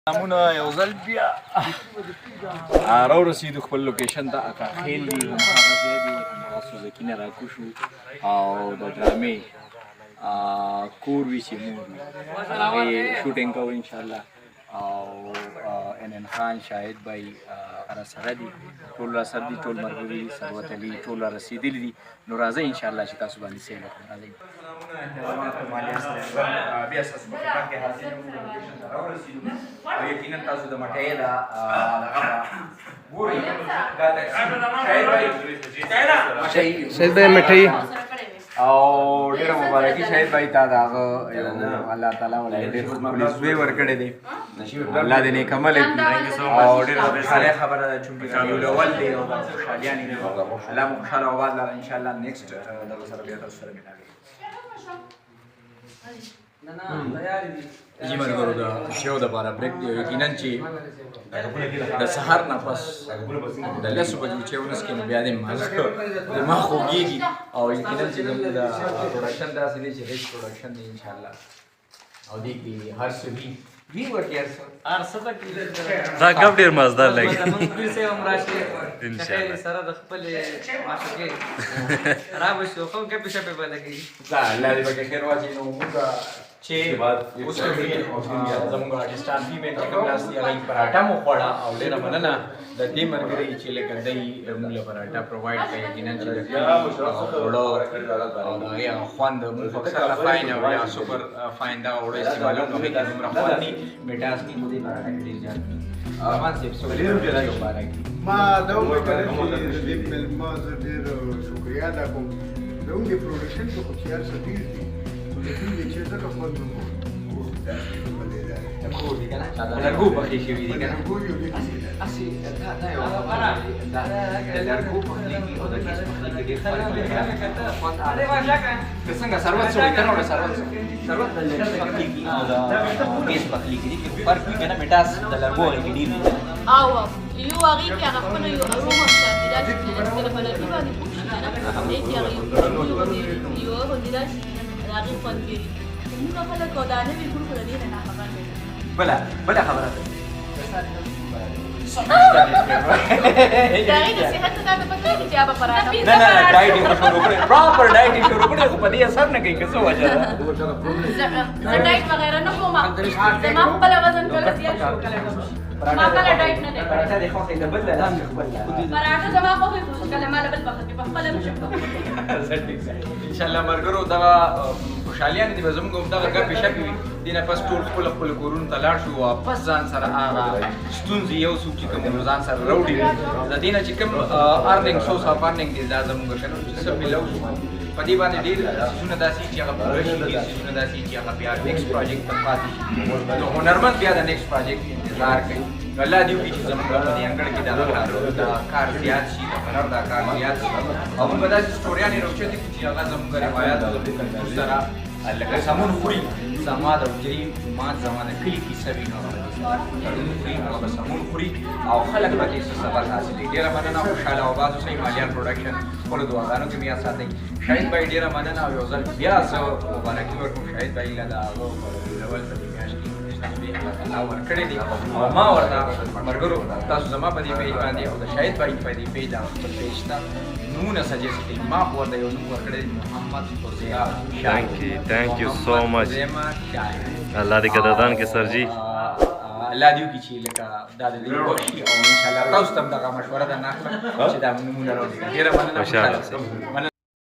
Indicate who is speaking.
Speaker 1: نامونه یو ځل بیا راورسېدو خپل لوکیشن ته اکا خیل دي هماغه ځای دی هماغه سوزکي نه راکوشو او د ډرامې کور وي چې مور وي هغې شوټینګ کوو انشاءالله او انن خان شاهد بھائی راسره دي ټول راسره دي ټول ملګري دي ثروت علي ټول رارسېدلي دي نو راځئ انشاءالله چې تاسو باندې سیل وکړو راځئ بیا ستاسو په خدمت کې حاضر یم لوکیشن ته راورسېدو او یقینا تاسو د مټۍ د دغه ګورئ دا شاهد بھائی مټۍ او ډېره مبارکي شاهد بھائی تا د هغه الله تعالی ولې ډېر ښکلي زوی ورکړی دی الله دې نیک عمل کړي او ډېره خوشحالۍ خبره ده چونکې ربیع الاول دی او دا خوشحالیانې دي الله مو خوشحاله او آباد لره انشاءالله نیکسټ دغه سره بیا تاسو سره ملاقات جی ملګرو د شو دپاره بریک دی یقینا چې د سهار نه پس د لسو بجو چې ونس کې نو بیا دې دماغ خوږېږي او یقینا چې زموږ د پروډکشن داسې دی چې هیڅ پروډکشن دی انشاءالله او دې کې هر څه وي ورکې هر څه
Speaker 2: دا ګپ ډېر مزدار لګي
Speaker 3: زموږ پیر صاحب هم راشي انشاءالله سره د خپلې معشوقې راوشو خو ګپې شپې به لګي
Speaker 1: الله دې پکې خیر واچوي نو موږ چې اوس زموږ آرټسټان فیمیل چې کوم ناست دي هغوی پراټه مو خوړه او ډېره مننه د دې ملګري چې لکه دی موږ له پراټه پرووایډ کوي یقینا چې د اوړه او د هغې هغه خوند موږ اکثره فاین او یا سوپر فاین دغه اوړه استعمالوو نو هغې کې دومره خوند دي میټاس کې مو دې پراټه کې ډېر زیات دي افغان صاحب څه مبارک
Speaker 4: ما دا وکړل چې د دې مېلمه زه ډېر شکریا ادا کوم د همدې پروډکشن کې خو چې هر څه ډېر دي لیکن چې څنګه خوند وکړو
Speaker 1: لرګو پخې شوي دي که نه هسې دا یوه خبره د لرګو پخلي کې او د ګیس پخلي کې ډېر فرق دی خوند که څنګه ثروت څه وایي ته نه وړه ثروت د لرګي پخلي کې او د ګیس پخلي کې دي کې فرق وي که نه میټاس د لرګو هغې کې ډېر وي
Speaker 5: او یو هغې کې هغه خپله یو اروما شي داسې چې کله په لرګي باندې پوښ شي که نه هغې کې هغه یو غوندې داسې د هغې خوند ګري موږ خلک او دا نوي کړو خو د دې نه ناخبر دی
Speaker 1: بله خبره ده
Speaker 5: د هغې د صحت ته دا نه پکار دي چې هغه پراټه
Speaker 1: نه ډایټ یې شروع کړی پراپر ډایټ یې شروع کړی خو په دې اثر نه کوي که څه وجه ده
Speaker 5: زه ډایټ وغیره نه کوم زما خپله وزن کله زیات شو کله کم شي ما کله ډایټ نه دی
Speaker 1: پراټه دې خوښې ده بل له لاندې خپل
Speaker 5: پراټه زما خوښې خو کله ما له بل پخه کوي په خپله نه شم کولی
Speaker 1: انشاءالله ملګرو دغه خوشحالیانې دي به زموږ هم دغه ګپې شپې وي دې نه پس ټول خپلو کورونو ته لاړ شو واپس ځان سره هغه ستونزې یو څوک چې کوم ځان سره راوړي د دې نه چې کوم ارننګ سورس اف ارننګ دی دا زموږ که نه چې څه میلاو شو په دې باندې ډېر څیزونه داسې چې هغه پوره شي ډېر څیزونه داسې چې هغه بیا نیکسټ پروجیکټ ته پاتې شي نو هنرمند بیا د نیکسټ پروجیکټ انتظار کوي الله دې وکړي چې زموږ په دې انګړ کې دا کار زیات شي د هنر دا کار زیات شي او موږ به داسې سټوریانې راوچتې کړو چې هغه زموږ روایات او زموږ کلتور سره لکه سمون خوري زما د حجرې ما زما د کلي کیسه وي نو تړون خوري هغه به سمون خوري او خلک به کې څه سبق حاصلوي ډېره مننه خوشحاله او آباد اوسئ مالیان پروډکشن خپلو دعاګانو کې مې یاد ساتئ شاهد بھائی ډېره مننه او یو ځل بیا زه مبارکي ورکوم شاهد بھائی له د هغه ډول په دې میاشت کې الله تعالی ورکړی دي او ما ورته ملګرو تاسو زما په دې پیج باندې او د شاهد بھائی په دې پیج خپل پیج ته نمونه سجیسټ کړي ما خو ورته یو نوم ورکړی دی محمد فوزیه
Speaker 2: thank you so much الله دې قدردان کې سر جی
Speaker 1: الله دې وکړي چې لکه دا د دې وخت او انشاءالله تاسو ته هم دغه مشوره درنه اخلم چې دا نمونه راوړي ډېره مننه